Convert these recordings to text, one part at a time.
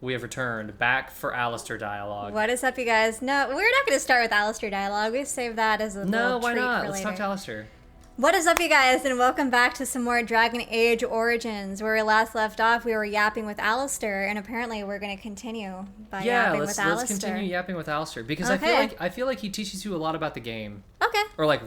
we have returned back for Alistair dialogue. What is up, you guys? No, we're not going to start with Alistair dialogue. We save that as a little why treat not? for Let's later. talk to Alistair. What is up, you guys, and welcome back to some more Dragon Age Origins. Where we last left off, we were yapping with Alistair, and apparently we're going to continue by yapping with Alistair. Let's continue yapping with Alistair because Okay. I feel like he teaches you a lot about the game. Okay. Or like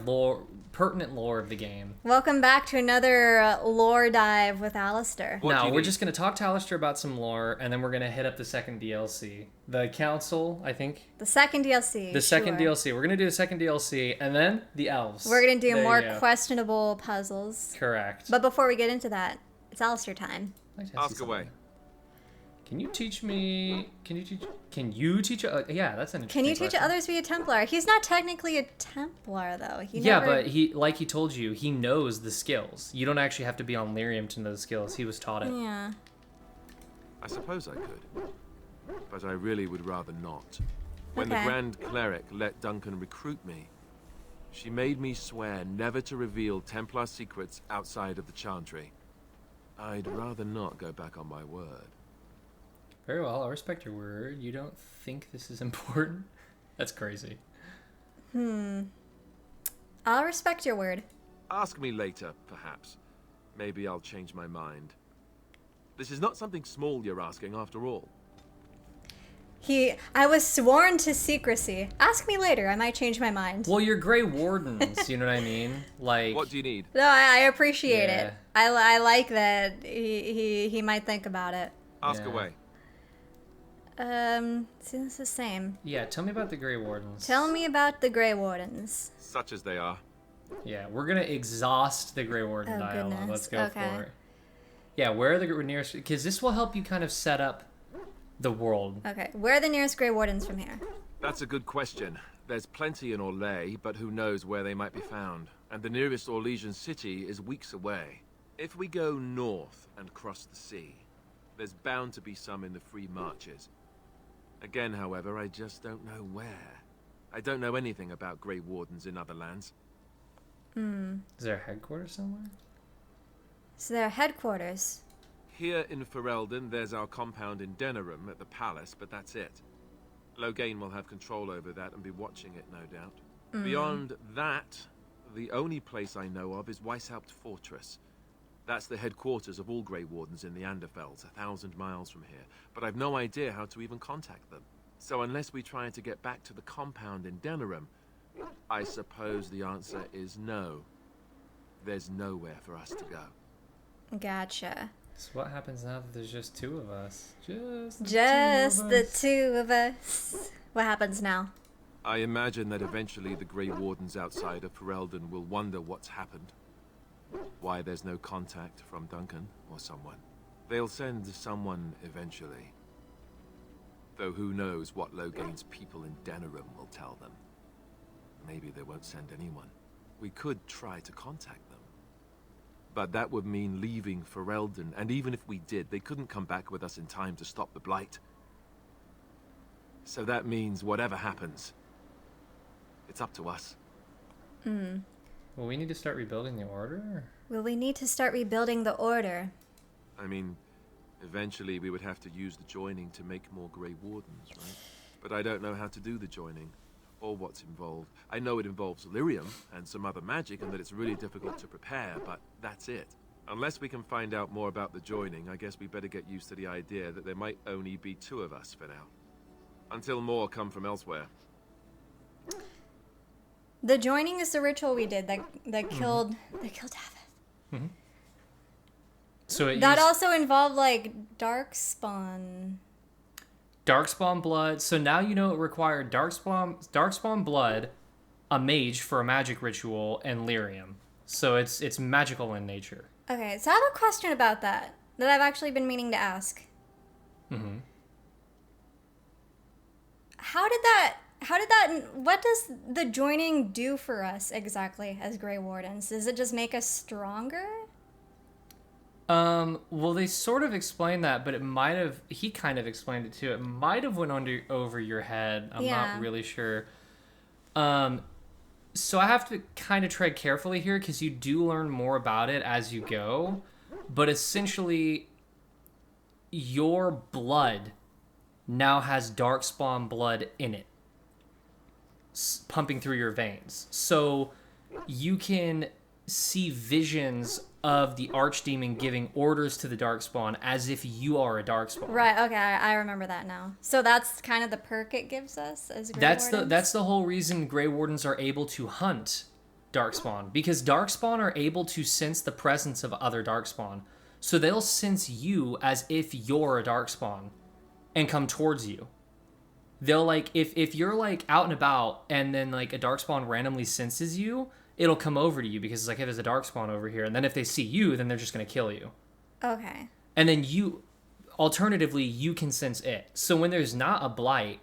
pertinent lore of the game. Welcome back to another lore dive with Alistair. Now, we're just going to talk to Alistair about some lore, and then we're going to hit up the second DLC. The Council, I think. The second DLC. The second sure. DLC. We're going to do the second DLC, and then the Elves. We're going to do There more you go. questionable puzzles. Correct. But before we get into that, it's Alistair time. Ask away. Can you teach me? Can you teach? Yeah, that's an interesting Can you teach question. others to be a Templar? He's not technically a Templar, though. But like he told you, he knows the skills. You don't actually have to be on Lyrium to know the skills. He was taught it. Yeah. I suppose I could, but I really would rather not. When Okay. the Grand Cleric let Duncan recruit me, she made me swear never to reveal Templar secrets outside of the Chantry. I'd rather not go back on my word. Very well. I'll respect your word. You don't think this is important? That's crazy. I'll respect your word. Ask me later, perhaps. Maybe I'll change my mind. This is not something small you're asking, after all. I was sworn to secrecy. Ask me later. I might change my mind. Well, you're Grey Wardens. You know what I mean? Like. What do you need? No, I appreciate Yeah. it. I like that he might think about it. Ask Yeah. away. Seems the same. Yeah. Tell me about the Grey Wardens. Tell me about the Grey Wardens. Such as they are. Yeah, we're gonna exhaust the Grey Warden Oh, dialogue. goodness. Let's go Okay. for it. Yeah, where are the nearest? Because this will help you kind of set up the world. Okay, where are the nearest Grey Wardens from here? That's a good question. There's plenty in Orlais, but who knows where they might be found. And the nearest Orlesian city is weeks away. If we go north and cross the sea, there's bound to be some in the Free Marches. Again, however, I just don't know where. I don't know anything about Grey Wardens in other lands. Is there a headquarters somewhere? So their headquarters. Here in Ferelden, there's our compound in Denerim at the palace, but that's it. Loghain will have control over that and be watching it, no doubt. Beyond that, the only place I know of is Weishaupt Fortress. That's the headquarters of all Grey Wardens in the Anderfells, 1,000 miles from here. But I've no idea how to even contact them. So unless we try to get back to the compound in Denerim, I suppose the answer is no. There's nowhere for us to go. Gotcha. So what happens now that there's just two of us? Just the two of us. What happens now? I imagine that eventually the Grey Wardens outside of Ferelden will wonder what's happened. Why there's no contact from Duncan or someone. They'll send someone eventually. Though who knows what Loghain's people in Denerim will tell them. Maybe they won't send anyone. We could try to contact them. But that would mean leaving Ferelden, and even if we did, they couldn't come back with us in time to stop the Blight. So that means whatever happens, it's up to us. Well, we need to start rebuilding the order. Will we need to start rebuilding the order? I mean, eventually we would have to use the joining to make more Grey Wardens, right? But I don't know how to do the joining, or what's involved. I know it involves lyrium and some other magic, and that it's really difficult to prepare, but that's it. Unless we can find out more about the joining, I guess we better get used to the idea that there might only be two of us for now. Until more come from elsewhere. The joining is the ritual we did that killed Davith. So That also involved like darkspawn. Darkspawn blood. So now you know it required darkspawn blood, a mage for a magic ritual, and lyrium. So it's magical in nature. Okay, so I have a question about that I've actually been meaning to ask. What does the joining do for us exactly as Grey Wardens? Does it just make us stronger? Well, they sort of explained that, but he kind of explained it too. It might have went over your head. I'm not really sure. So I have to kind of tread carefully here because you do learn more about it as you go. But essentially, your blood now has darkspawn blood in it, pumping through your veins. So you can see visions of the archdemon giving orders to the darkspawn as if you are a darkspawn. Right. Okay. I remember that now. So that's kind of the perk it gives us as Grey Wardens? That's the whole reason Grey Wardens are able to hunt darkspawn, because darkspawn are able to sense the presence of other darkspawn. So they'll sense you as if you're a darkspawn and come towards you. They'll like if you're like out and about and then like a darkspawn randomly senses you, it'll come over to you because it's like, hey, there's a darkspawn over here. And then if they see you, then they're just going to kill you. Okay. And then alternatively, you can sense it. So when there's not a blight,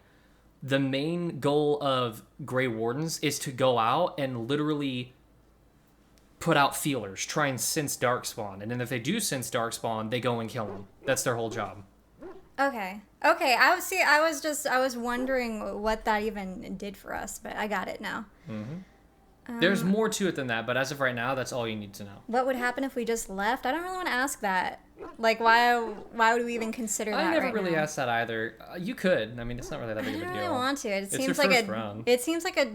the main goal of Grey Wardens is to go out and literally put out feelers, try and sense darkspawn. And then if they do sense darkspawn, they go and kill them. That's their whole job. Okay. I was wondering what that even did for us, but I got it now. Mm-hmm. There's more to it than that, but as of right now, that's all you need to know. What would happen if we just left? I don't really want to ask that. Like, why would we even consider that? I never right really now? asked that either. You could. I mean, it's not really that big of a I deal. don't really want to. It's your first round. It seems like a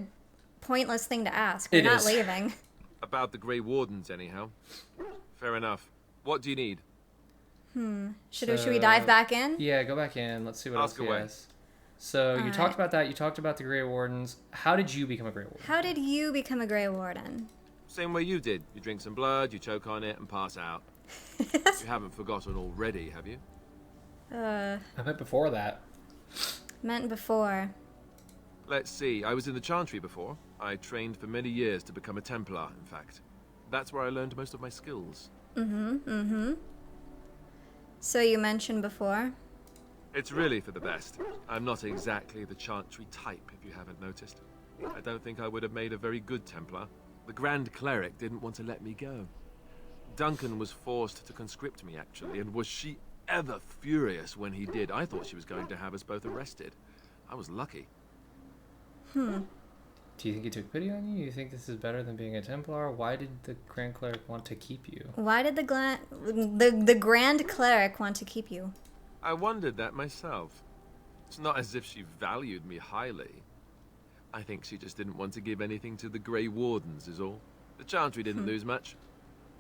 pointless thing to ask. We're not leaving. About the Grey Wardens, anyhow. Fair enough. What do you need? Should we dive back in? Yeah, go back in. Let's see what Ask else he away. has. So you talked about that. You talked about the Grey Wardens. How did you become a Grey Warden? How did you become a Grey Warden? Same way you did. You drink some blood, you choke on it, and pass out. You haven't forgotten already, have you? I meant before that. Meant before. Let's see. I was in the Chantry before. I trained for many years to become a Templar, in fact. That's where I learned most of my skills. So you mentioned before. It's really for the best. I'm not exactly the Chantry type, if you haven't noticed. I don't think I would have made a very good Templar. The Grand Cleric didn't want to let me go. Duncan was forced to conscript me, actually, and was she ever furious when he did. I thought she was going to have us both arrested. I was lucky. Do you think he took pity on you? You think this is better than being a Templar? Why did the Grand Cleric want to keep you? Why did the Grand Cleric want to keep you? I wondered that myself. It's not as if she valued me highly. I think she just didn't want to give anything to the Grey Wardens is all. The Chantry didn't lose much.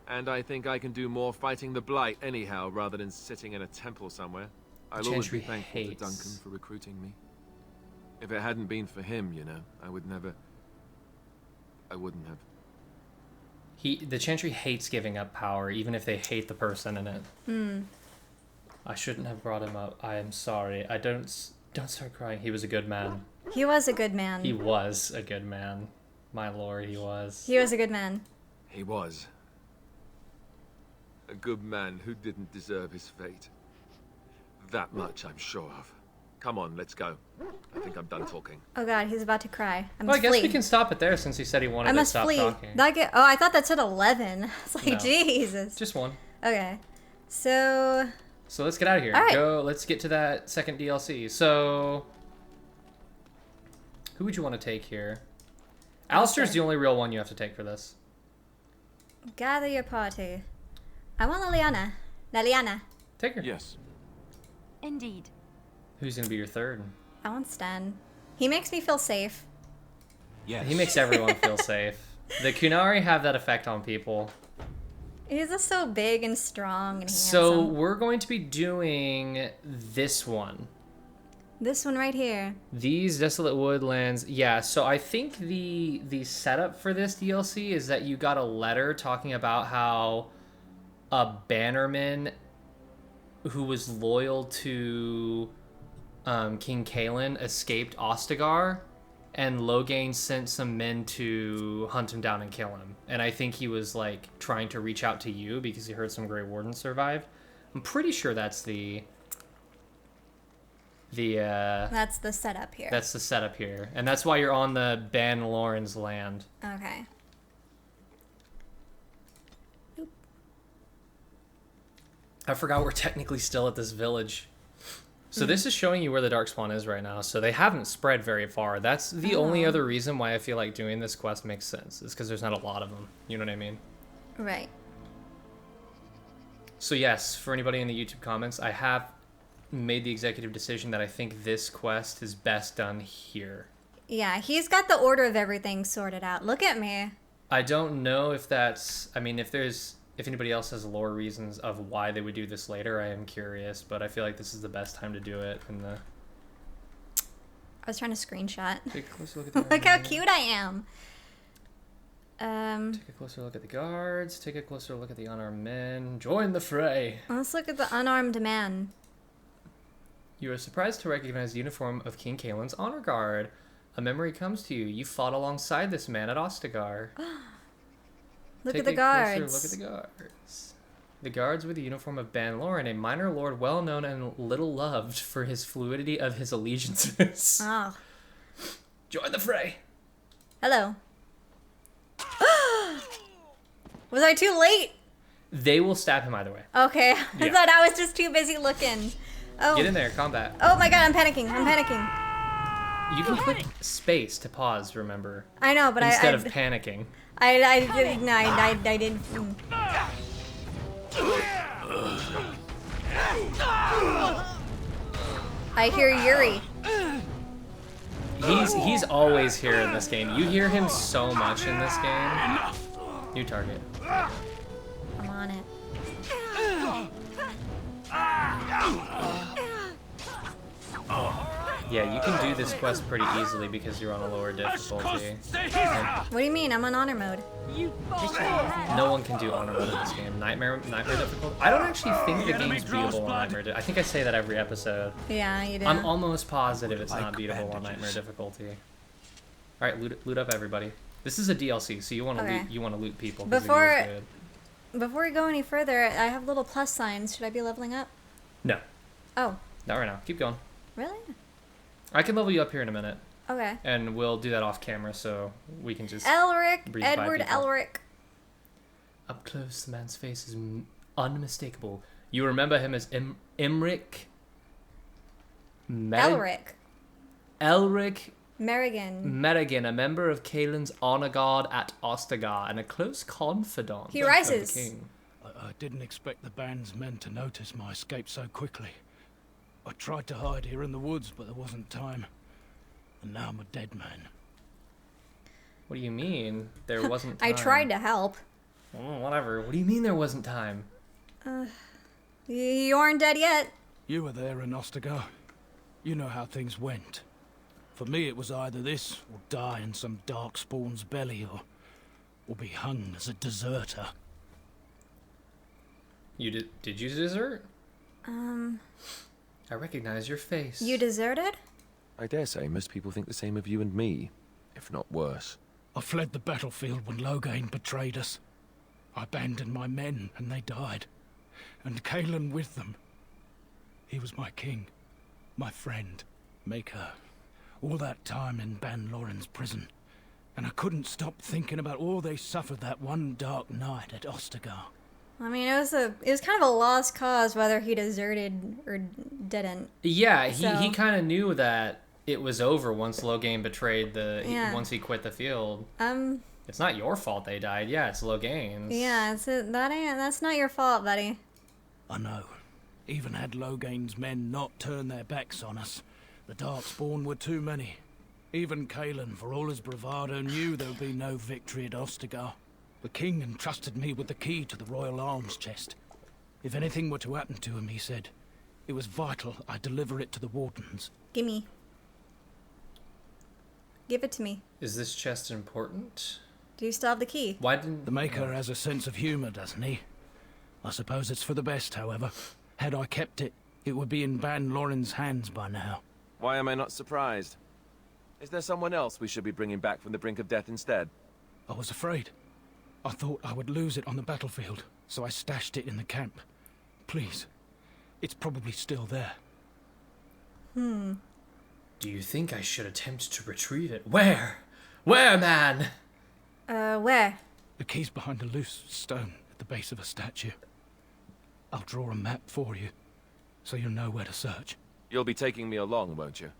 And I think I can do more fighting the Blight anyhow, rather than sitting in a temple somewhere. I'll always be thankful to Duncan for recruiting me. If it hadn't been for him, you know, I wouldn't have. The Chantry hates giving up power, even if they hate the person in it. I shouldn't have brought him up. I am sorry. Don't start crying. He was a good man. He was a good man. He was a good man. My lord, he was. He was a good man. He was. A good man who didn't deserve his fate. That much I'm sure of. Come on, let's go. I think I'm done talking. Oh god, he's about to cry. I must Well, I guess flee. we can stop it there since he said he wanted to stop talking. I thought that said 11. It's like, No. Jesus. Just one. Okay. So let's get out of here. All right. Let's get to that second DLC. So, who would you want to take here? Alistair's the only real one you have to take for this. gather your party. I want Liliana. Liliana. Take her. Yes. Indeed. Who's going to be your third? I want Sten. He makes me feel safe. Yes. He makes everyone feel safe. The Kunari have that effect on people. He's just so big and strong and handsome. So we're going to be doing this one. This one right here. These Desolate Woodlands. Yeah, so I think the setup for this DLC is that you got a letter talking about how a bannerman who was loyal to King Kalen escaped Ostagar, and Loghain sent some men to hunt him down and kill him. And I think he was like trying to reach out to you because he heard some Grey Wardens survived. I'm pretty sure that's That's the setup here. that's the setup here, and that's why you're on the Ban Loren's land. Okay. I forgot we're technically still at this village. So this is showing you where the Darkspawn is right now. So they haven't spread very far. That's the only other reason why I feel like doing this quest makes sense, is because there's not a lot of them. You know what I mean? Right. So yes, for anybody in the YouTube comments, I have made the executive decision that I think this quest is best done here. Yeah, he's got the order of everything sorted out. Look at me. I don't know if that's... I mean, if anybody else has lore reasons of why they would do this later, I am curious, but I feel like this is the best time to do it. I was trying to screenshot. Take a closer look at the Look how cute I am. Take a closer look at the guards. Take a closer look at the unarmed men. Join the fray. Let's look at the unarmed man. You are surprised to recognize the uniform of King Kaelin's honor guard. A memory comes to you. You fought alongside this man at Ostagar. Look Take at the a guards. closer look at the guards. The guards wear the uniform of Ban Loren, a minor lord well known and little loved for his fluidity of his allegiances. Oh. Join the fray. Hello. Was I too late? They will stab him either way. Okay. I Yeah. thought I was just too busy looking. Oh. Get in there, combat. Oh my god, I'm panicking. I'm panicking. You can click space to pause, remember? I know, but Instead of panicking. I did. I hear Yuri. He's always here in this game. You hear him so much in this game. New target. I'm on it. Yeah, you can do this quest pretty easily because you're on a lower difficulty. What do you mean? I'm on honor mode. No one can do honor mode in this game. Nightmare difficulty. I don't actually think the game's beatable on nightmare. I think I say that every episode. Yeah, you do. I'm almost positive it's not beatable on nightmare difficulty. All right, loot up everybody. This is a DLC, so you want to loot people. Before we go any further, I have little plus signs. Should I be leveling up? No. Oh. Not right now. Keep going. Really? I can level you up here in a minute. Okay. And we'll do that off camera so we can just... Elric! breeze by Edward people. Elric. Up close, the man's face is unmistakable. You remember him as Imric... Elric. Elric Merrigan. Merrigan, a member of Kaelin's honor guard at Ostagar and a close confidant He of rises. the king. I didn't expect the band's men to notice my escape so quickly. I tried to hide here in the woods, but there wasn't time. And now I'm a dead man. What do you mean? There wasn't time? I tried to help. Whatever. What do you mean there wasn't time? You aren't dead yet. You were there in Ostagar. You know how things went. For me, it was either this, or die in some darkspawn's belly, or be hung as a deserter. You did you desert? I recognize your face. You deserted? I dare say most people think the same of you and me, if not worse. I fled the battlefield when Loghain betrayed us. I abandoned my men, and they died. And Kaelin with them. He was my king, my friend, maker. All that time in Ban Loren's prison. And I couldn't stop thinking about all they suffered that one dark night at Ostagar. I mean, it was kind of a lost cause whether he deserted or didn't. Yeah, he So- kind of knew that it was over once Loghain betrayed Yeah. once he quit the field. It's not your fault they died. Yeah, it's Loghain's. Yeah, that's not your fault, buddy. I know. Even had Loghain's men not turned their backs on us, the Darkspawn were too many. Even Kaelin, for all his bravado, knew there would be no victory at Ostagar. The king entrusted me with the key to the royal arms chest. If anything were to happen to him, he said, it was vital I deliver it to the wardens. Gimme. Give it to me. Is this chest important? Do you still have the key? Why didn't The Maker has a sense of humor, doesn't he? I suppose it's for the best, however. Had I kept it, it would be in Ban Loren's hands by now. Why am I not surprised? Is there someone else we should be bringing back from the brink of death instead? I was afraid. I thought I would lose it on the battlefield, so I stashed it in the camp. Please. It's probably still there. Do you think I should attempt to retrieve it? Where? Where, man? Where? The key's behind a loose stone at the base of a statue. I'll draw a map for you, so you'll know where to search. You'll be taking me along, won't you?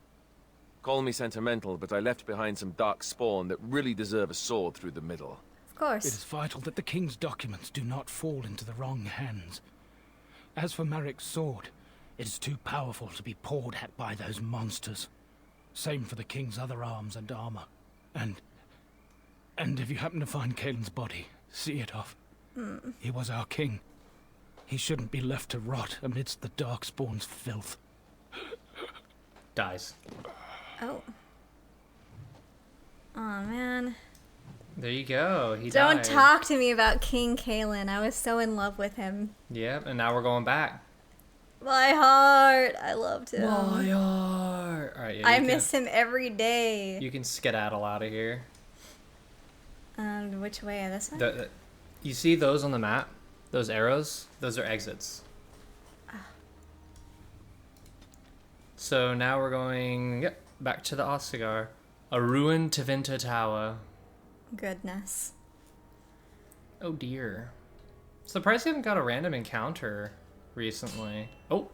Call me sentimental, but I left behind some dark spawn that really deserve a sword through the middle. Of course. It is vital that the king's documents do not fall into the wrong hands. As for Marik's sword, It is too powerful to be pawed at by those monsters. Same for the king's other arms and armor. And if you happen to find Kaelin's body, see it off. He was our king. He shouldn't be left to rot amidst the Darkspawn's filth. Dies. Oh. Oh man. There you go. He Don't died. talk to me about King Kaelin. I was so in love with him. Yep, and now we're going back. My heart. I loved him. My heart. All right, yeah, I miss him every day. You can skedaddle out of here. And which way? This way? You see those on the map? Those arrows? Those are exits. So now we're going back to the Ostagar. A ruined Tevinter Tower. Goodness. Oh dear. Surprised you haven't got a random encounter recently. Oh.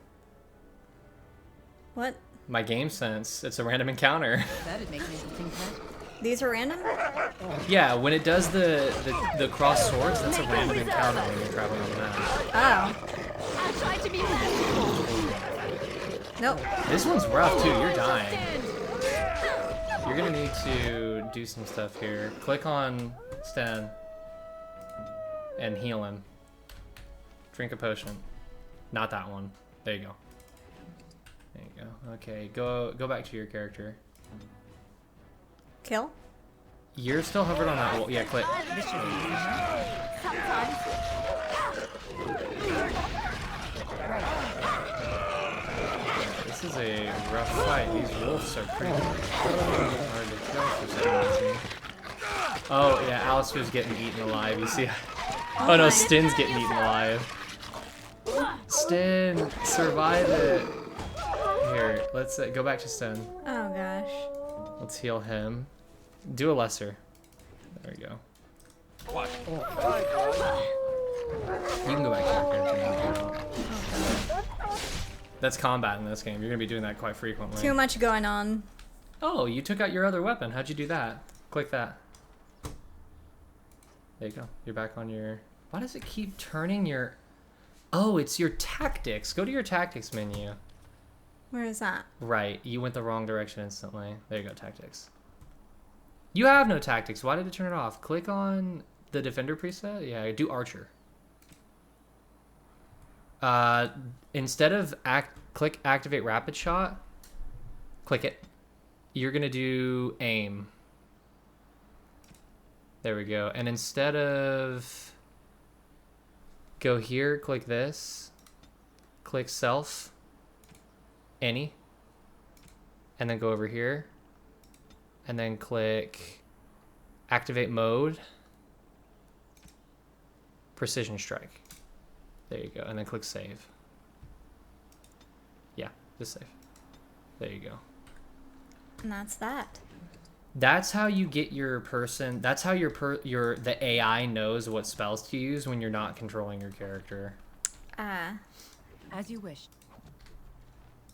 What? My game sense. It's a random encounter. That'd make me think that. These are random? Yeah, when it does the cross swords, that's a random encounter when you're traveling on the map. Oh. I'll try to be merciful. Nope. This one's rough too. You're dying. You're gonna need to do some stuff here. Click on Sten and heal him. Drink a potion. Not that one. There you go. There you go. Okay, go back to your character. Kill? You're still hovered on that wall. Yeah, click. This should be easy. Sometimes. This is a rough fight. These wolves are pretty hard to kill for some reason. Oh, yeah, Alistair's getting eaten alive. You see? Oh no, Sten's getting eaten alive. Sten, survive it. Here, let's go back to Sten. Oh gosh. Let's heal him. Do a lesser. There we go. What? You can go back to your character now. That's combat in this game. You're gonna be doing that quite frequently. Too much going on. Oh, you took out your other weapon. How'd you do that? Click that. There you go. You're back on your... Why does it keep turning your... Oh, it's your tactics. Go to your tactics menu. Where is that? Right. You went the wrong direction instantly. There you go, tactics. You have no tactics. Why did it turn it off? Click on the defender preset. Yeah, do archer. Instead of click activate rapid shot, click it. You're gonna do aim. There we go. And instead of go here, click this, click self, any, and then go over here, and then click activate mode, precision strike. There you go, and then click save. Yeah, just save. There you go. And that's that. That's how you get your person. That's how the AI knows what spells to use when you're not controlling your character. Ah. As you wish.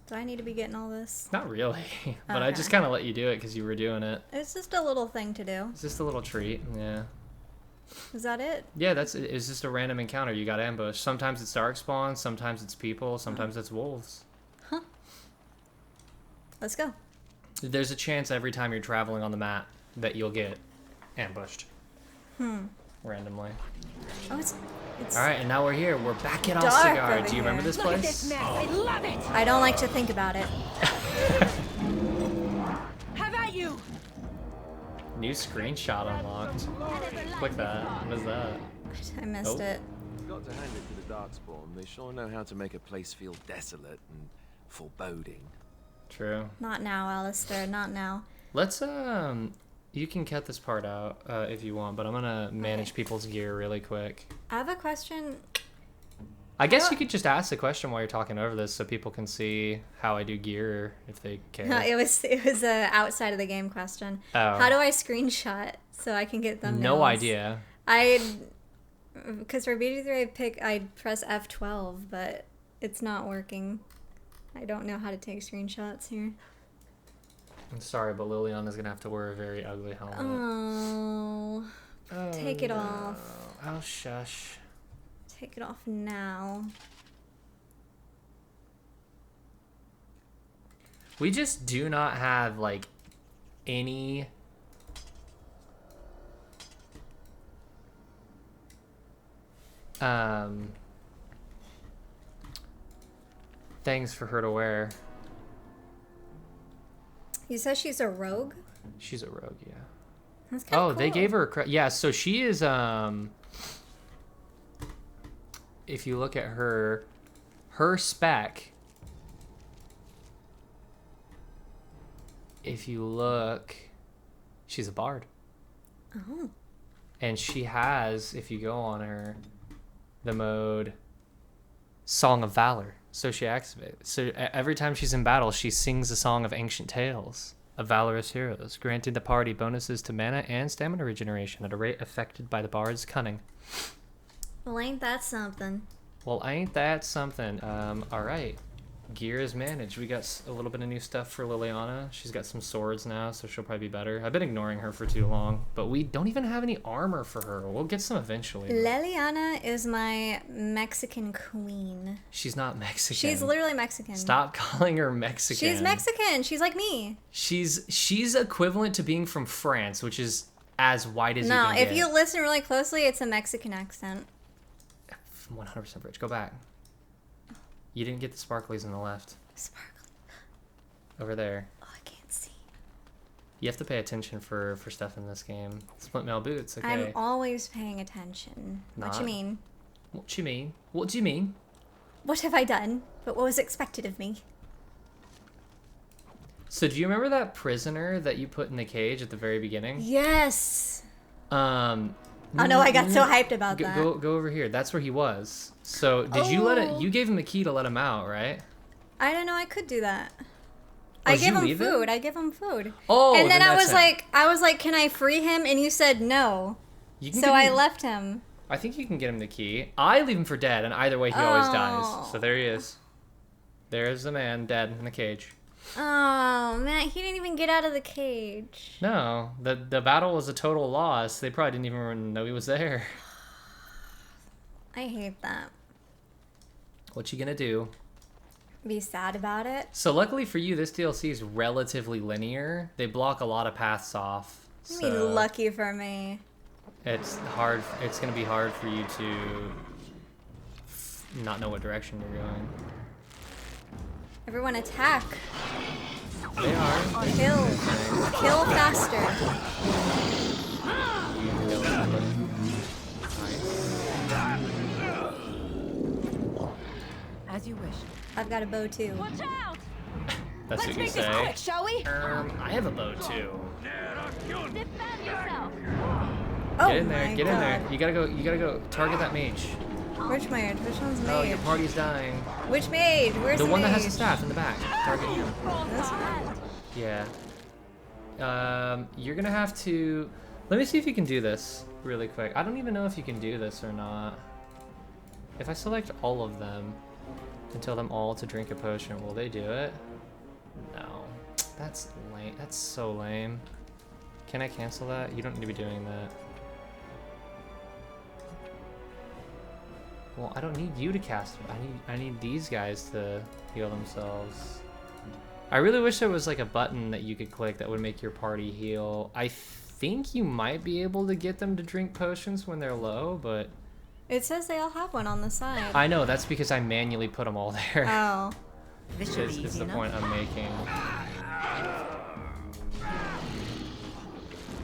Do I need to be getting all this? Not really, but I Okay. just kind of let you do it because you were doing it. It's just a little thing to do. It's just a little treat. Yeah. Is that it? Yeah, it's just a random encounter. You got ambushed. Sometimes it's darkspawn. Sometimes it's people. Sometimes it's wolves. Huh. Let's go. There's a chance every time you're traveling on the map that you'll get ambushed. Randomly. Oh, it's All right, and now we're here. We're back at dark Ostagar. over Do you remember here. this Look at place? this mess. I love it. I don't like to think about it. Have at you. New screenshot unlocked. Click that. What is that? I missed Oh. it. Got to hand it to the Darkspawn. They sure know how to make a place feel desolate and foreboding. True. Not now, Alistair. Not now. Let's you can cut this part out if you want, but I'm gonna manage people's gear really quick. I have a question. I guess you could just ask the question while you're talking over this, so people can see how I do gear if they care. It was a outside of the game question. Oh. How do I screenshot so I can get thumbnails? No idea. Because for BG3 I press F12, but it's not working. I don't know how to take screenshots here. I'm sorry, but Liliana's gonna have to wear a very ugly helmet. Oh, take it off. Oh, shush. Take it off now. We just do not have, like, any... things for her to wear. You said she's a rogue? She's a rogue, yeah. That's kind of cool. They gave her yeah, so she is if you look at her spec, if you look, she's a bard. Oh. And she has, if you go on her, the mode Song of Valor. So she activates. So every time she's in battle, she sings a song of ancient tales of valorous heroes, granting the party bonuses to mana and stamina regeneration at a rate affected by the bard's cunning. Well, ain't that something? Well, ain't that something? All right. Gear is managed. We got a little bit of new stuff for Liliana. She's got some swords now, so she'll probably be better. I've been ignoring her for too long, but we don't even have any armor for her. We'll get some eventually. Liliana is my Mexican queen. She's not Mexican. She's literally Mexican. Stop calling her Mexican. She's Mexican. She's like me. She's equivalent to being from France, which is as white as you can No, get. if you listen really closely, it's a Mexican accent. 100% Rich. Go back. You didn't get the sparklies on the left. Sparkly. Over there. Oh, I can't see. You have to pay attention for stuff in this game. Split mail boots, okay. I'm always paying attention. What you mean? What you mean? What do you mean? What have I done? But what was expected of me? So do you remember that prisoner that you put in the cage at the very beginning? Yes. Oh no, I got so hyped about that. Go over here. That's where he was. So did you let it? You gave him a key to let him out, right? I don't know. I could do that. Oh, I did give you him leave food. him? I give him food. Oh, and then I that's was like, can I free him? And you said no. You can So give I him- left him. I think you can get him the key. I leave him for dead, and either way, he always dies. So there he is. There's the man dead in the cage. Oh man, he didn't even get out of the cage. No, the battle was a total loss. They probably didn't even know he was there. I hate that. What you gonna do? Be sad about it. So luckily for you, this DLC is relatively linear. They block a lot of paths off. I mean, So lucky for me. it's hard. It's gonna be hard for you to not know what direction you're going. Everyone attack. They are. Kill. Kill faster. As you wish. I've got a bow too. Watch out! That's Let's what you make this say. quick, shall we? I have a bow too. Defend yourself. Oh Get in there. my Get in there. God. You gotta go. Target that mage. Which mage? Which one's mage? Oh, your party's dying. Which mage? Where's The the one mage? that has the staff in the back. Target him. This one? Yeah. You're gonna have to. Let me see if you can do this really quick. I don't even know if you can do this or not. If I select all of them and tell them all to drink a potion, will they do it? No. That's lame. That's so lame. Can I cancel that? You don't need to be doing that. Well, I don't need you to cast it. I need these guys to heal themselves. I really wish there was like a button that you could click that would make your party heal. I think you might be able to get them to drink potions when they're low, but It says they all have one on the side. I know that's because I manually put them all there. Oh. This should Is be easy the enough. point I'm making.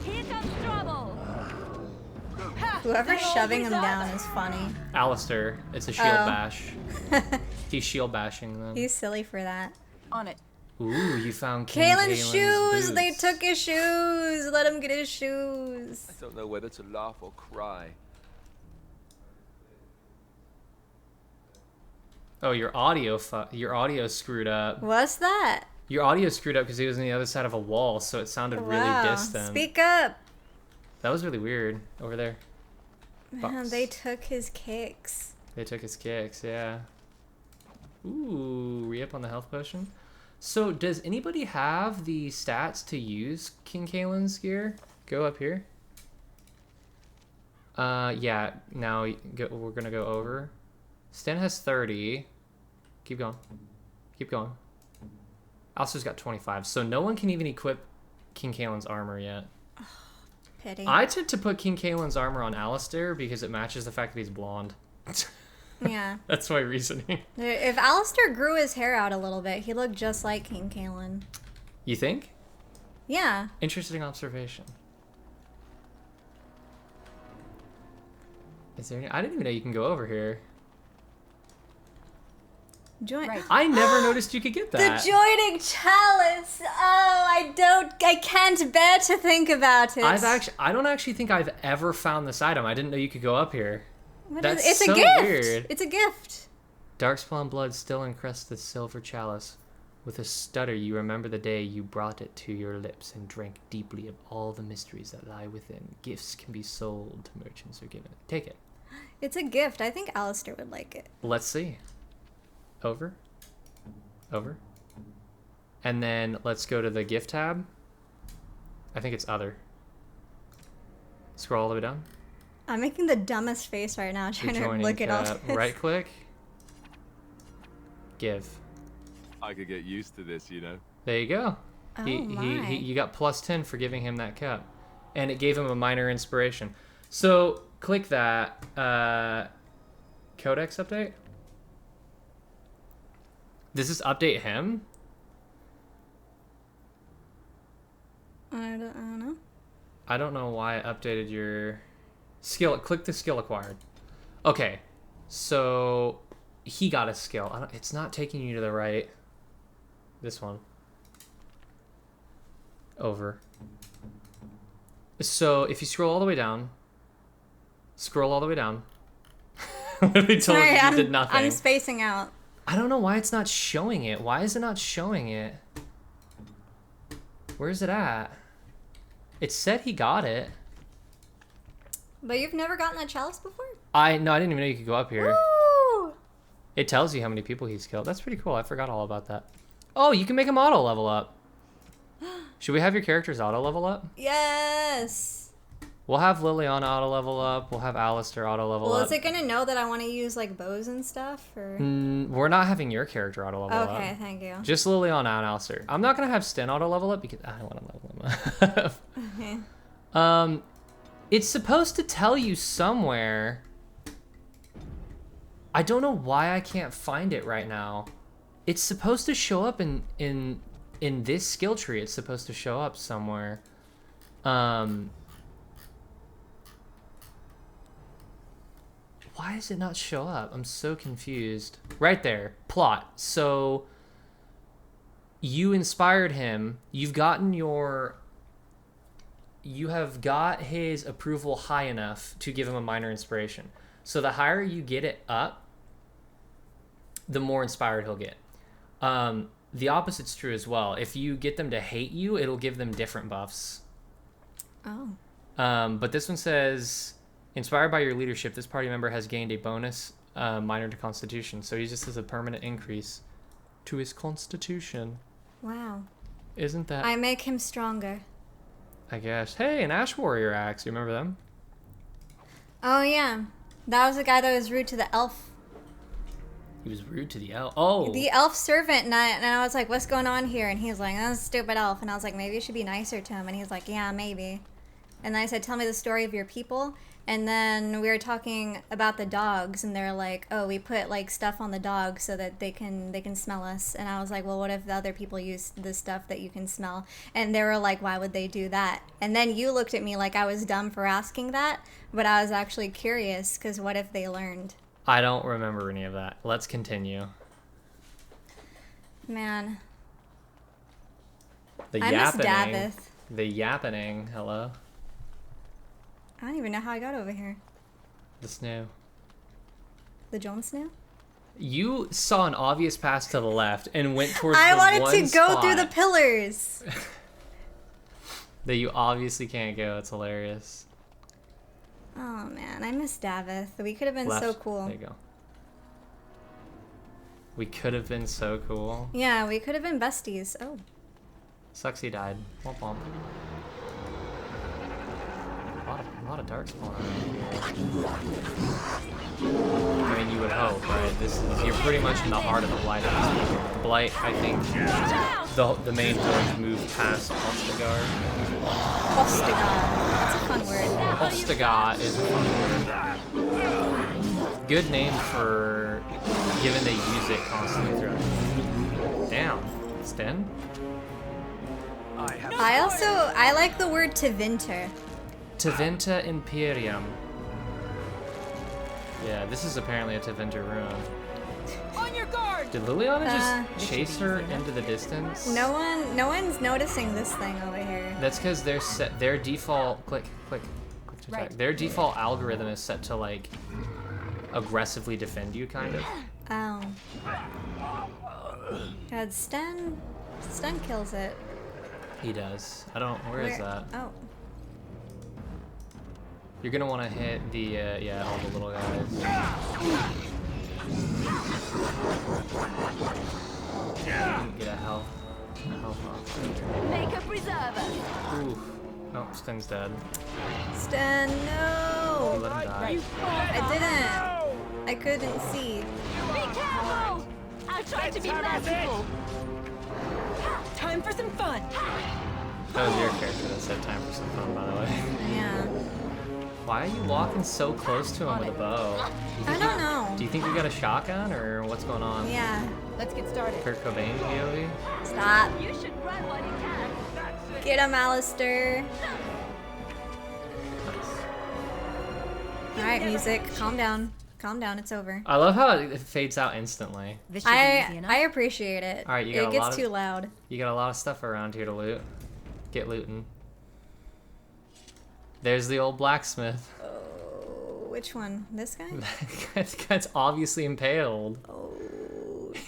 Here comes trouble. Whoever's shoving him down is funny. Alistair, it's a shield Oh. bash. He's shield bashing them. He's silly for that. On it. Ooh, you found King Kalen's Kalen's shoes! They boots. took his shoes! Let him get his shoes. I don't know whether to laugh or cry. Oh, your audio screwed up. What's that? Your audio screwed up because he was on the other side of a wall, so it sounded really distant. Speak up! That was really weird over there. Man, Box. they took his kicks. They took his kicks, yeah. Ooh, re-up on the health potion. So, does anybody have the stats to use King Kalen's gear? Go up here. Yeah, now we're gonna go over. Sten has 30. Keep going. Keep going. Alistair's got 25. So no one can even equip King Kaelin's armor yet. Pity. I tend to put King Kaelin's armor on Alistair because it matches the fact that he's blonde. Yeah. That's my reasoning. If Alistair grew his hair out a little bit, he looked just like King Kaelin. You think? Yeah. Interesting observation. Is there any... I didn't even know you can go over here. Join. Right. I never noticed you could get The that. joining chalice. Oh, I can't bear to think about it. I don't actually think I've ever found this item. I didn't know you could go up here. What That's is, it's so a gift. weird. It's a gift. Darkspawn blood still encrusts the silver chalice. With a stutter, you remember the day you brought it to your lips and drank deeply of all the mysteries that lie within. Gifts can be sold to merchants or given. Take it. It's a gift. I think Alistair would like it. Let's see. Over. Over. And then let's go to the gift tab. I think it's other. Scroll all the way down. I'm making the dumbest face right now, trying to Joining look at all tab. this. Right click. Give. I could get used to this, you know. There you go. Oh He you got plus 10 for giving him that cup. And it gave him a minor inspiration. So click that. Codex update. Does this update him? I don't know. I don't know why it updated your skill. Click the skill acquired. Okay. So he got a skill. It's not taking you to the right. This one. Over. So if you scroll all the way down. Scroll all the way down. Literally told Sorry, you did nothing. I'm spacing out. I don't know why it's not showing it. Why is it not showing it? Where's it at? It said he got it. But you've never gotten that chalice before? No, I didn't even know you could go up here. Woo! It tells you how many people he's killed. That's pretty cool. I forgot all about that. Oh, you can make him auto level up. Should we have your characters auto level up? Yes. We'll have Liliana auto level up. We'll have Alistair auto level Well, up. is it gonna know that I want to use like bows and stuff? Or We're not having your character auto level up. okay, thank you. Just Liliana and Alistair. I'm not gonna have Sten auto level up because I don't want to level him up. Okay. It's supposed to tell you somewhere. I don't know why I can't find it right now. It's supposed to show up in this skill tree. It's supposed to show up somewhere. Why does it not show up? I'm so confused. Right there, plot. So you inspired him. You have got his approval high enough to give him a minor inspiration. So the higher you get it up, the more inspired he'll get. The opposite's true as well. If you get them to hate you, it'll give them different buffs. Oh. But this one says, inspired by your leadership, this party member has gained a bonus minor to Constitution. So he just has a permanent increase to his Constitution. Wow. Isn't that... I make him stronger. I guess. Hey, an Ash Warrior axe. You remember them? Oh yeah, that was the guy that was rude to the elf. He was rude to the elf. Oh. The elf servant, and I was like, what's going on here? And he was like, that's a stupid elf. And I was like, maybe you should be nicer to him. And he was like, yeah, maybe. And then I said, tell me the story of your people. And then we were talking about the dogs, and they're like, oh, we put like stuff on the dogs so that they can smell us. And I was like, well, what if the other people use the stuff that you can smell? And they were like, why would they do that? And then you looked at me like I was dumb for asking that, but I was actually curious, because what if they learned? I don't remember any of that. Let's continue. Man. The I miss yappening. Davith. The yappening. Hello. I don't even know how I got over here. The snow. The Jon Snow? You saw an obvious pass to the left and went towards I the wanted one to go spot through the pillars. that you obviously can't go. It's hilarious. Oh man, I miss Davith. We could have been Left. so cool. There you go. We could have been so cool. Yeah, we could have been besties. Oh. Sucks he died. Womp womp. A lot of darkspawn around here. I mean, you would hope, right? You're pretty much in the heart of the Blight at this point. The Blight, I think, the main villains move past Ostagar. Ostagar. That's a fun word. Ostagar is a fun word. Good name for, given they use it constantly throughout. Damn. Sten? I like the word Tevinter. Tevinter Imperium. Yeah, this is apparently a Tevinter ruin. On your guard! Did Liliana just chase her into the distance? No one's noticing this thing over here. That's because their default click to attack. Right. Their default algorithm is set to like aggressively defend you, kind of. Oh. God, Sten kills it. He does. I don't. Where is that? Oh. You're gonna want to hit the yeah, all the little guys. Get a health off. Make a preserver. Oof. Oh, Sten's dead. Sten, no! Let him die. I didn't. I couldn't see. Be careful! I'll try to be merciful. Time for some fun. That was your character that said time for some fun, by the way. Yeah. Why are you walking so close to him with a bow? I don't know. Do you think we got a shotgun, or what's going on? Yeah. Let's get started. Kurt Cobain POV? Stop. You should run while you can. Get him, Alistair. Alright, music. Calm down. Calm down. It's over. I love how it fades out instantly. This should be easy enough. I appreciate it. Alright, you got it a gets lot of- too loud. You got a lot of stuff around here to loot. Get looting. There's the old blacksmith. Oh, which one? This guy? That guy's obviously impaled. Oh.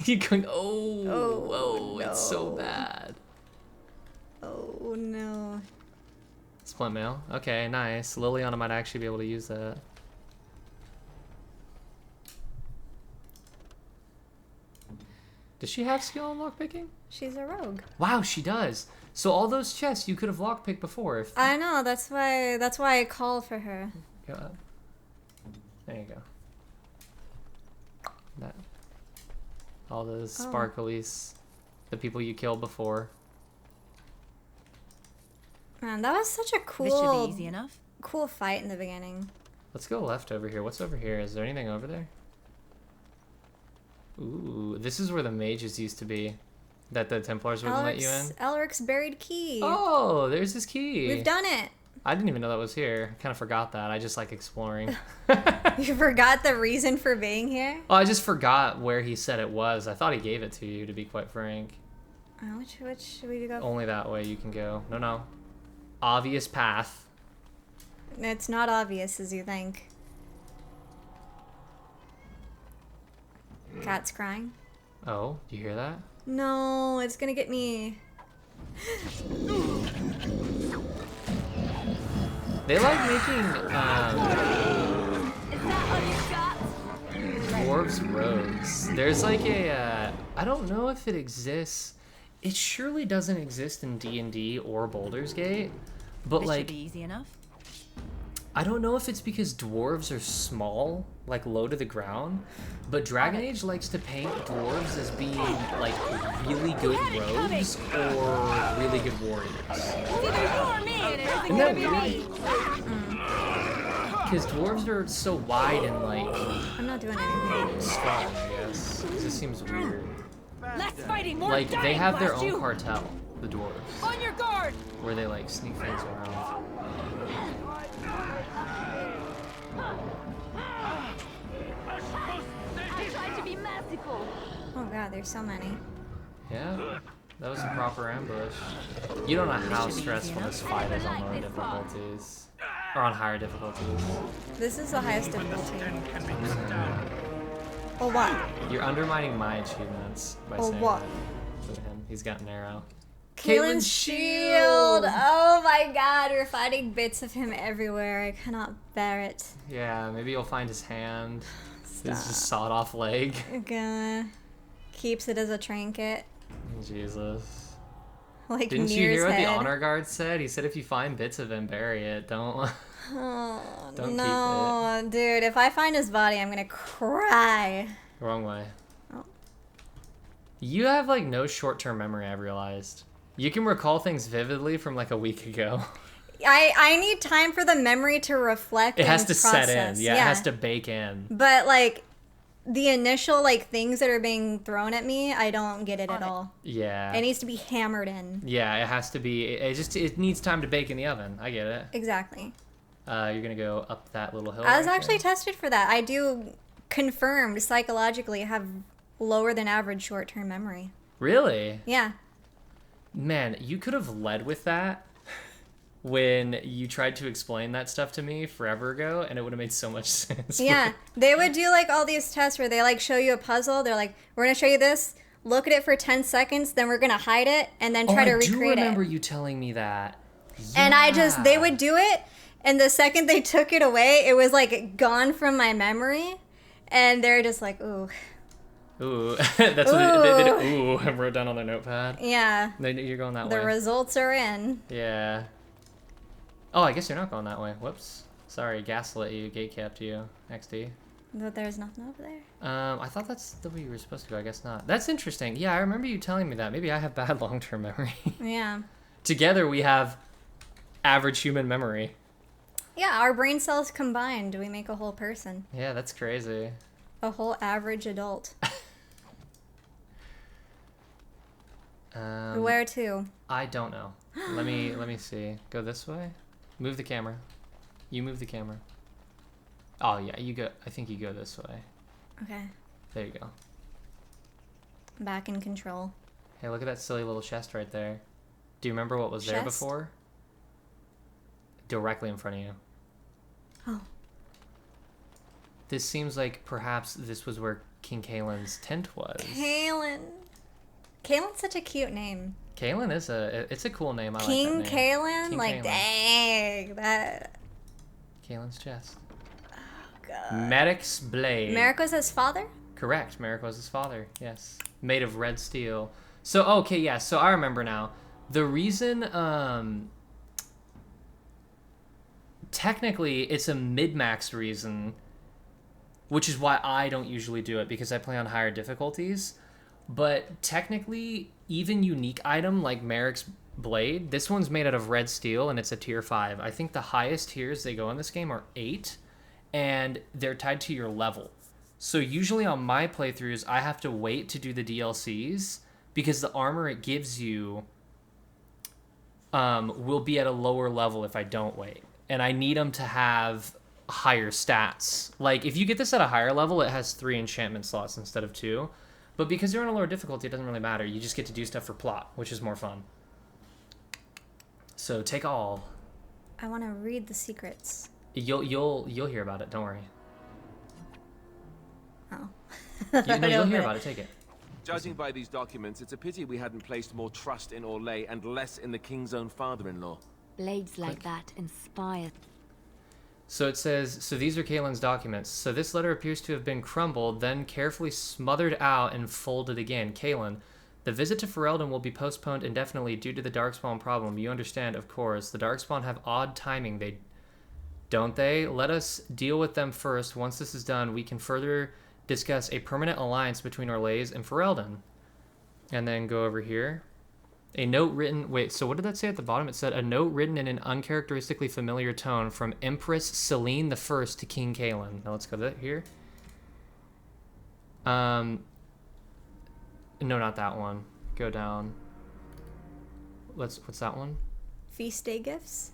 You going, oh, Oh, it's so no. bad. Oh no. Splint mail. Okay, nice. Liliana might actually be able to use that. Does she have skill in lockpicking? She's a rogue. Wow, she does. So all those chests you could have lockpicked before if... I know, that's why I call for her. Go up. There you go. That. All those sparklies. The people you killed before. Man, that was such a This should be easy cool enough. cool fight in the beginning. Let's go left over here. What's over here? Is there anything over there? Ooh, this is where the mages used to be. That the Templars wouldn't let you in. Elric's buried key. Oh, there's his key. We've done it. I didn't even know that was here. Kind of forgot that. I just like exploring. You forgot the reason for being here? Oh, I just forgot where he said it was. I thought he gave it to you, to be quite frank. Which should we go? Only that way you can go. No. Obvious path. It's not obvious as you think. Cat's crying. Oh, do you hear that? No, it's gonna get me. They like making Is that all you got? dwarves rogues. There's like a I don't know if it exists. It surely doesn't exist in D&D or Baldur's Gate, but This like should be easy enough. I don't know if it's because dwarves are small, like low to the ground, but Dragon Age likes to paint dwarves as being like really good rogues or really good warriors. It's either you or me, and it isn't Isn't gonna that be weird? me. Because dwarves are so wide and like I'm not doing anything. strong, I guess. It just seems weird. Less fighting, more Like dying, they have their blast own you. cartel, the dwarves, On your guard. where they like sneak things around. I try to be merciful. Oh god, there's so many. Yeah, that was a proper ambush. You don't know how should be easy stressful enough. this fight is on Like lower this one. difficulties. Or on higher difficulties. This is the highest difficulty. Oh what? You're undermining my achievements by Oh, saying what? that. Look at him. He's got an arrow. Caitlin's shield! Oh my god, we're finding bits of him everywhere. I cannot bear it. Yeah, maybe you'll find his hand. Stop. His just sawed off leg. Keeps it as a trinket. Jesus. like Didn't near you his hear what the head. honor guard said? He said if you find bits of him, bury it. Don't. Oh, Don't keep no, dude. If I find his body, I'm gonna cry. Wrong way. Oh. You have like no short-term memory, I've realized. You can recall things vividly from like a week ago. I need time for the memory to reflect. It has and to set in. process. Yeah, it has to bake in. But like the initial like things that are being thrown at me, I don't get it at all. Yeah. It needs to be hammered in. Yeah, it has to be. It needs time to bake in the oven. I get it. Exactly. You're gonna go up that little hill. I was right actually there? tested for that. I do confirmed psychologically have lower than average short-term memory. Really? Yeah. Man, you could have led with that when you tried to explain that stuff to me forever ago, and it would have made so much sense. Yeah. They would do like all these tests where they like show you a puzzle. They're like, we're gonna show you this. Look at it for 10 seconds, then we're gonna hide it, and then try to recreate I do remember it. you telling me that. And Yeah. they would do it, and the second they took it away, it was like gone from my memory, and they're just like, ooh. Ooh, that's what they did. Ooh, I wrote down on their notepad. Yeah. You're going that The way. results are in. Yeah. Oh, I guess you're not going that way. Whoops. Sorry, gaslit you, gatekept you. XD. But there's nothing over there. I thought that's the way you were supposed to go. I guess not. That's interesting. Yeah, I remember you telling me that. Maybe I have bad long-term memory. Yeah. Together, we have average human memory. Yeah, our brain cells combined, we make a whole person. Yeah, that's crazy. A whole average adult. Where to? I don't know. Let me see. Go this way. Move the camera. You move the camera. Oh yeah, you go. I think you go this way. Okay. There you go. Back in control. Hey, look at that silly little chest right there. Do you remember what was there Chest? before? Directly in front of you. Oh. This seems like perhaps this was where King Kaelin's tent was. Kaelin. Kaelin's such a cute name. Kaelin is it's a cool name. I King like that name. Kaelin? King Like, Kaelin. dang. That. Kaelin's chest. God. Merrick's blade. Merrick was his father? Correct. Merrick was his father. Yes. Made of red steel. So, okay, yeah. So I remember now. The reason, technically, it's a mid-max reason, which is why I don't usually do it, because I play on higher difficulties. But technically, even unique item like Merrick's blade, this one's made out of red steel, and it's a tier 5. I think the highest tiers they go in this game are 8, and they're tied to your level. So usually on my playthroughs, I have to wait to do the DLCs, because the armor it gives you will be at a lower level if I don't wait. And I need them to have higher stats. Like, if you get this at a higher level, it has 3 enchantment slots instead of 2. But because you're on a lower difficulty, it doesn't really matter. You just get to do stuff for plot, which is more fun. So take all. I want to read the secrets. You'll hear about it. Don't worry. Oh. You'll hear about it. Take it. Judging by these documents, it's a pity we hadn't placed more trust in Orlais and less in the king's own father-in-law. Blades like that inspire. So it says, so these are Kaelin's documents. So this letter appears to have been crumbled, then carefully smothered out and folded again. Kaelin, the visit to Ferelden will be postponed indefinitely due to the Darkspawn problem. You understand, of course. The Darkspawn have odd timing, don't they? Let us deal with them first. Once this is done, we can further discuss a permanent alliance between Orlais and Ferelden. And then go over here. A note written... Wait, so what did that say at the bottom? It said, a note written in an uncharacteristically familiar tone from Empress Selene I to King Kaelin. Now let's go to here. No, not that one. Go down. What's that one? Feast day gifts?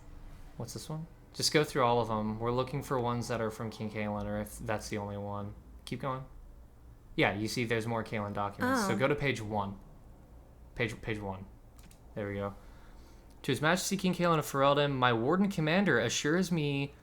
What's this one? Just go through all of them. We're looking for ones that are from King Kaelin, or if that's the only one. Keep going. Yeah, you see there's more Kaelin documents. Oh. So go to page 1. Page 1. There we go. To His Majesty King Kaelin of Ferelden, my Warden Commander assures me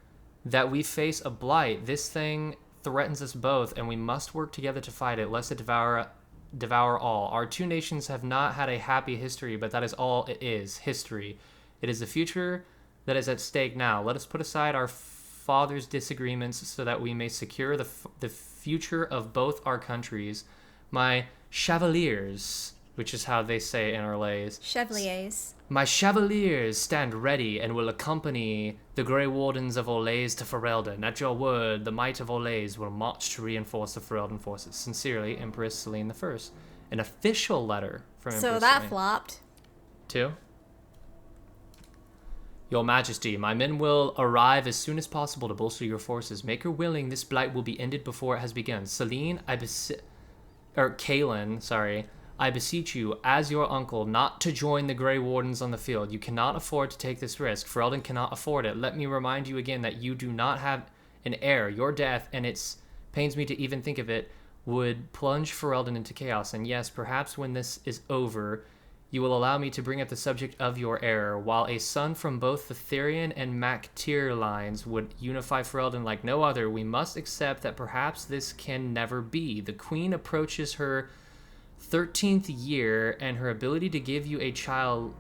that we face a blight. This thing threatens us both, and we must work together to fight it, lest it devour all. Our two nations have not had a happy history, but that is all it is, history. It is the future that is at stake now. Let us put aside our father's disagreements so that we may secure the future of both our countries. My chevaliers, which is how they say in Orlais. Chevaliers. My chevaliers stand ready and will accompany the Grey Wardens of Orlais to Ferelden. At your word, the might of Orlais will march to reinforce the Ferelden forces. Sincerely, Empress Celine I. An official letter from Empress So that Celine. flopped. 2. Your Majesty, my men will arrive as soon as possible to bolster your forces. Make her willing, this blight will be ended before it has begun. Celine, Kaelin, sorry. I beseech you, as your uncle, not to join the Grey Wardens on the field. You cannot afford to take this risk. Ferelden cannot afford it. Let me remind you again that you do not have an heir. Your death, and it pains me to even think of it, would plunge Ferelden into chaos. And yes, perhaps when this is over, you will allow me to bring up the subject of your heir. While a son from both the Therian and Mactyr lines would unify Ferelden like no other, we must accept that perhaps this can never be. The Queen approaches her 13th year, and her ability to give you a child...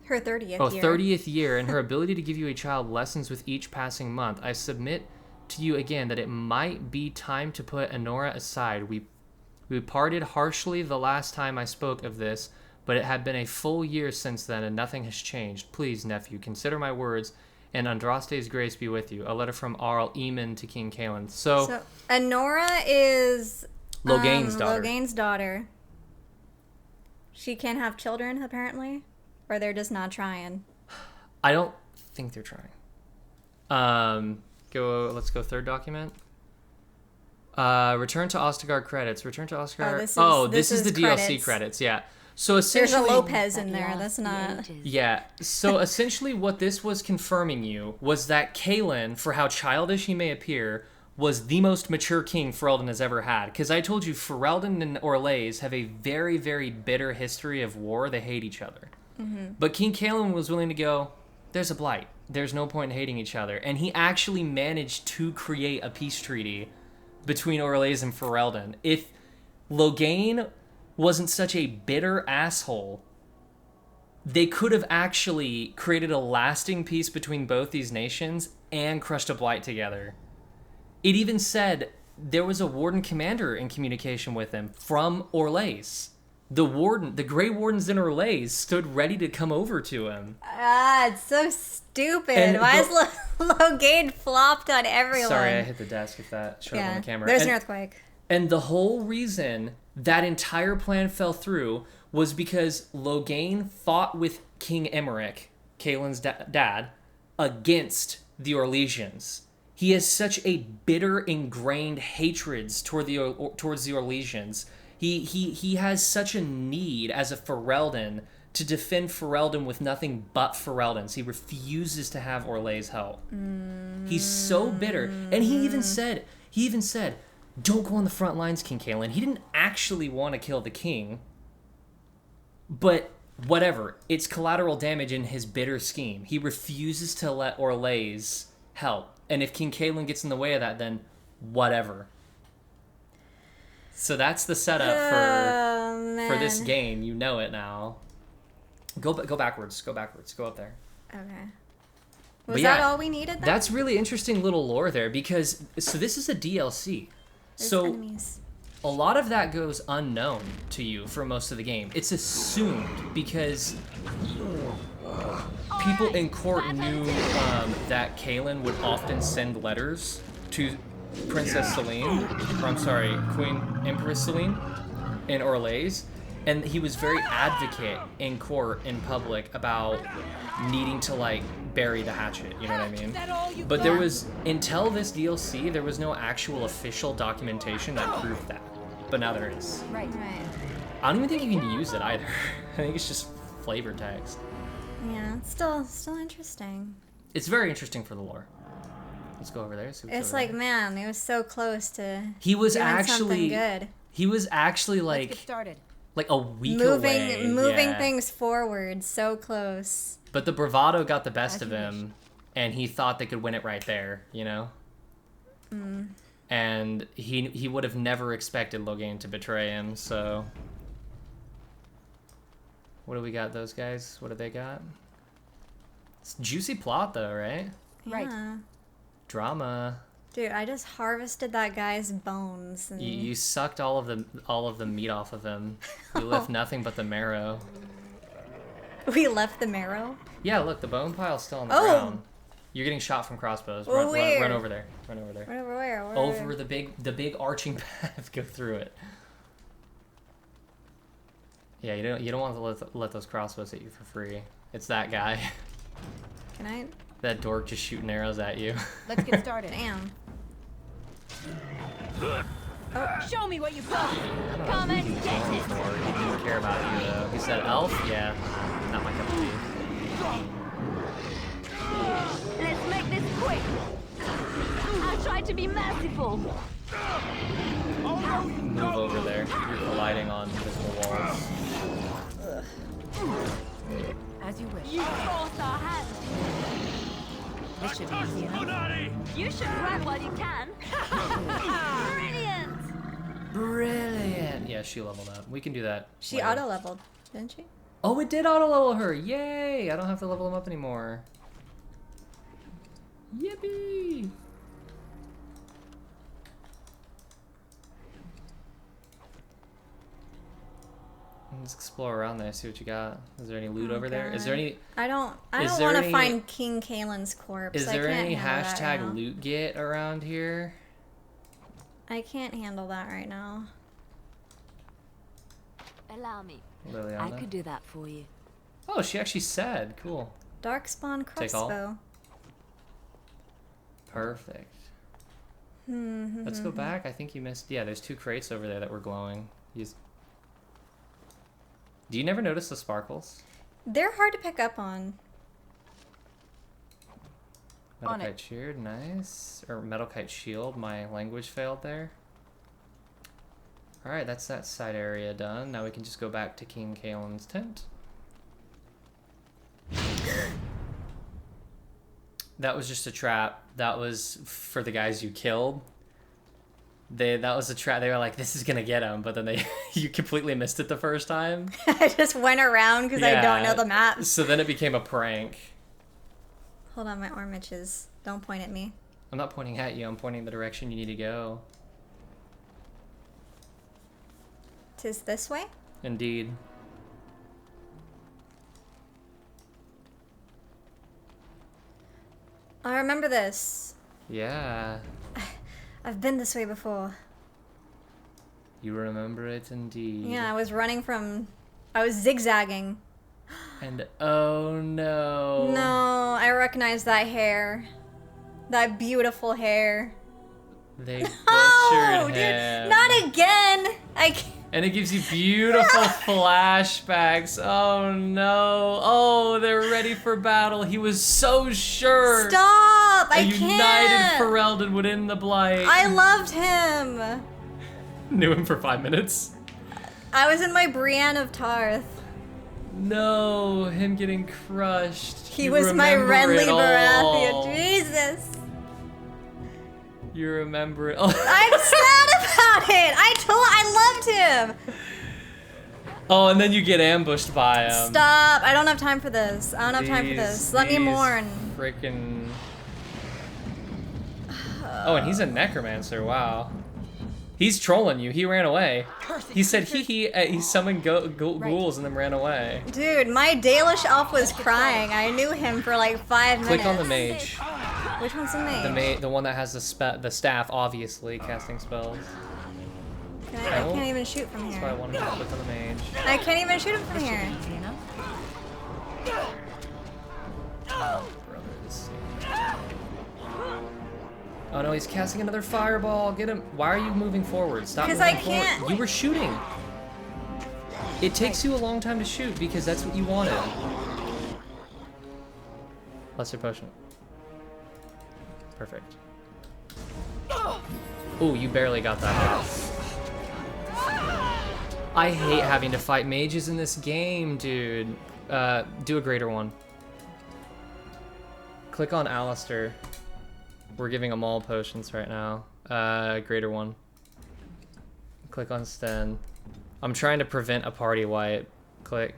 Her 30th year. 30th year, and her ability to give you a child lessens with each passing month. I submit to you again that it might be time to put Enora aside. We parted harshly the last time I spoke of this, but it had been a full year since then, and nothing has changed. Please, nephew, consider my words, and Andraste's grace be with you. A letter from Arl Eamon to King Kaelin. So Enora is... Logain's daughter. Logain's daughter. She can't have children, apparently? Or they're just not trying? I don't think they're trying. Let's go third document. Return to Ostagar credits. Return to Ostagar. This is the DLC credits. Yeah. So essentially, there's a Lopez in there. That's not. Yeah. So essentially, what this was confirming you was that Kaelin, for how childish he may appear, was the most mature king Ferelden has ever had. Because I told you, Ferelden and Orlais have a very, very bitter history of war. They hate each other. Mm-hmm. But King Kaelin was willing to go, there's a blight. There's no point in hating each other. And he actually managed to create a peace treaty between Orlais and Ferelden. If Logain wasn't such a bitter asshole, they could have actually created a lasting peace between both these nations and crushed a blight together. It even said there was a warden commander in communication with him from Orlais. The Grey Wardens in Orlais stood ready to come over to him. It's so stupid. Why is Logain flopped on everyone? Sorry, I hit the desk if that showed up on the camera. There's an earthquake. And the whole reason that entire plan fell through was because Logain fought with King Emmerich, Kaelin's dad, against the Orlesians. He has such a bitter, ingrained hatreds towards the Orlesians. He has such a need as a Ferelden to defend Ferelden with nothing but Fereldens. He refuses to have Orlais help. He's so bitter. And he even said, don't go on the front lines, King Kaelin. He didn't actually want to kill the king. But whatever. It's collateral damage in his bitter scheme. He refuses to let Orlais help. And if King Kaelin gets in the way of that, then whatever. So that's the setup for this game. You know it now. Go backwards. Go up there. Okay. Was that all we needed then? That's really interesting little lore there because this is a DLC. There's enemies. A lot of that goes unknown to you for most of the game. It's assumed because people in court knew that Kaelin would often send letters to Princess Celine, or I'm sorry, Queen Empress Celine in Orlais, and he was very advocate in court, in public, about needing to bury the hatchet, you know what I mean? But there was, until this DLC, there was no actual official documentation that proved that. But now there is. Right. I don't even think you can use it either. I think it's just flavor text. Yeah, it's still interesting. It's very interesting for the lore. Let's go over there. It's like, man, it was so close to he was doing actually something good. He was actually Let's get started. like a week away. Moving things forward, so close. But the bravado got the best of him, and he thought they could win it right there, you know? And he would have never expected Logain to betray him, so... What do we got, those guys? What do they got? It's juicy plot, though, right? Yeah. Drama. Dude, I just harvested that guy's bones. And... You sucked all of the meat off of him. You left nothing but the marrow. We left the marrow? Yeah, look, the bone pile's still on the ground. You're getting shot from crossbows. Run over there. Run over there. Run over where? Over the big arching path. Go through it. Yeah, you don't want to let those crossbows hit you for free. It's that guy. Can I? That dork just shooting arrows at you. Let's get started. Damn. Show me what you got. I don't know Come who and he was get going it. for. He didn't care about you though. He said elf? Yeah. Not my cup of tea. Let's make this quick. I'll try to be merciful. Move over there. You're colliding on invisible walls. As you wish. You forced our hand. This should be easy enough. You should run while you can. Brilliant. Brilliant. Yeah, she leveled up. We can do that. She later. auto-leveled, didn't she? Oh, it did auto-level her. Yay! I don't have to level him up anymore. Yippee! Let's explore around there, see what you got. Is there any loot over there? Is there any... I don't Is there want to any- find King Kaelin's corpse. Is I there can't any handle that right hashtag now. loot get around here? I can't handle that right now. Allow me. Liliana? I could do that for you. Oh, she actually said. Cool. Darkspawn Take all? crossbow. Perfect. Let's go back. I think you missed... Yeah, there's 2 crates over there that were glowing. Do you never notice the sparkles? They're hard to pick up on. On Metal kite shield, nice. Or metal kite shield, my language failed there. Alright, that's that side area done. Now we can just go back to King Kaelin's tent. That was just a trap. That was for the guys you killed. That was a trap. They were like, this is gonna get him, but then you completely missed it the first time. I just went around because I don't know the map. So then it became a prank. Hold on, my arm itches. Don't point at me. I'm not pointing at you, I'm pointing the direction you need to go. Tis this way? Indeed. I remember this. Yeah. I've been this way before. You remember it indeed. Yeah, I was running from... I was zigzagging. And oh no. No, I recognize that hair. That beautiful hair. They butchered Oh, him. dude, not again! I can't... And it gives you beautiful flashbacks. Oh no. Oh, they're ready for battle. He was so sure. Stop! A I united can't! Ferelden would end the blight. I loved him! Knew him for 5 minutes. I was in my Brienne of Tarth. No, him getting crushed. He You was my remember Renly it all. Baratheon. Jesus. You remember it. Oh. I'm sad about it! I loved him! Oh, and then you get ambushed by him. Stop! I don't have time for this. I don't have time for this. Let me mourn. Freaking. Oh, and he's a necromancer. Wow. He's trolling you. He ran away. He said he summoned ghouls and then ran away. Dude, my Dalish elf was crying. I knew him for like 5 minutes. Click on the mage. Which one's the mage? The one that has the staff, obviously casting spells. I can't even shoot from That's why I here. wanted to click on the mage. I can't even shoot him from here. Easy enough. Brothers. Oh no, he's casting another fireball. Get him. Why are you moving forward? Stop 'Cause moving I can't- forward. You were shooting. It takes you a long time to shoot because that's what you wanted. Lesser potion. Perfect. Oh, you barely got that. I hate having to fight mages in this game, dude. Do a greater one. Click on Alistair. We're giving them all potions right now. Greater one. Click on Sten. I'm trying to prevent a party wipe. Click.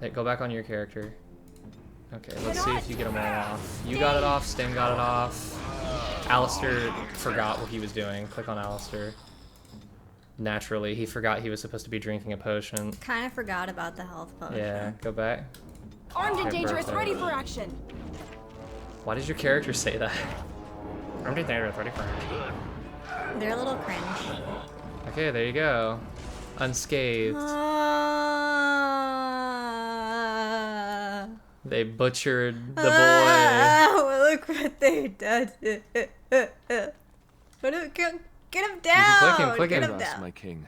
Hey, go back on your character. Okay, let's see if you get them all off. You got it off, Stan got it off. Alistair forgot what he was doing. Click on Alistair. Naturally, he forgot he was supposed to be drinking a potion. Kind of forgot about the health potion. Yeah, go back. Armed and Okay, dangerous, perfect. ready for action. Why does your character say that? Armed and dangerous, ready for action. They're a little cringe. Okay, there you go. Unscathed. They butchered the boy. Look what they did. Get him down! click him. Get him Alas, down. my king.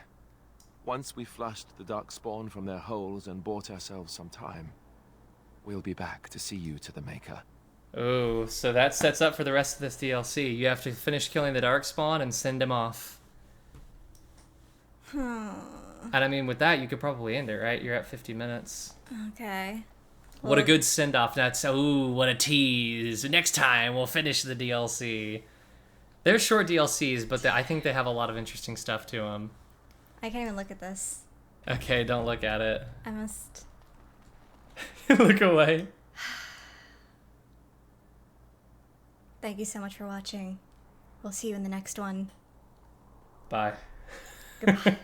Once we flushed the darkspawn from their holes and bought ourselves some time, we'll be back to see you to the Maker. Oh, so that sets up for the rest of this DLC. You have to finish killing the Darkspawn and send him off. And I mean, with that, you could probably end it, right? You're at 50 minutes. Okay. What a good send-off. That's, ooh, what a tease. Next time, we'll finish the DLC. They're short DLCs, but I think they have a lot of interesting stuff to them. I can't even look at this. Okay, don't look at it. I must... Look away. Thank you so much for watching. We'll see you in the next one. Bye. Goodbye.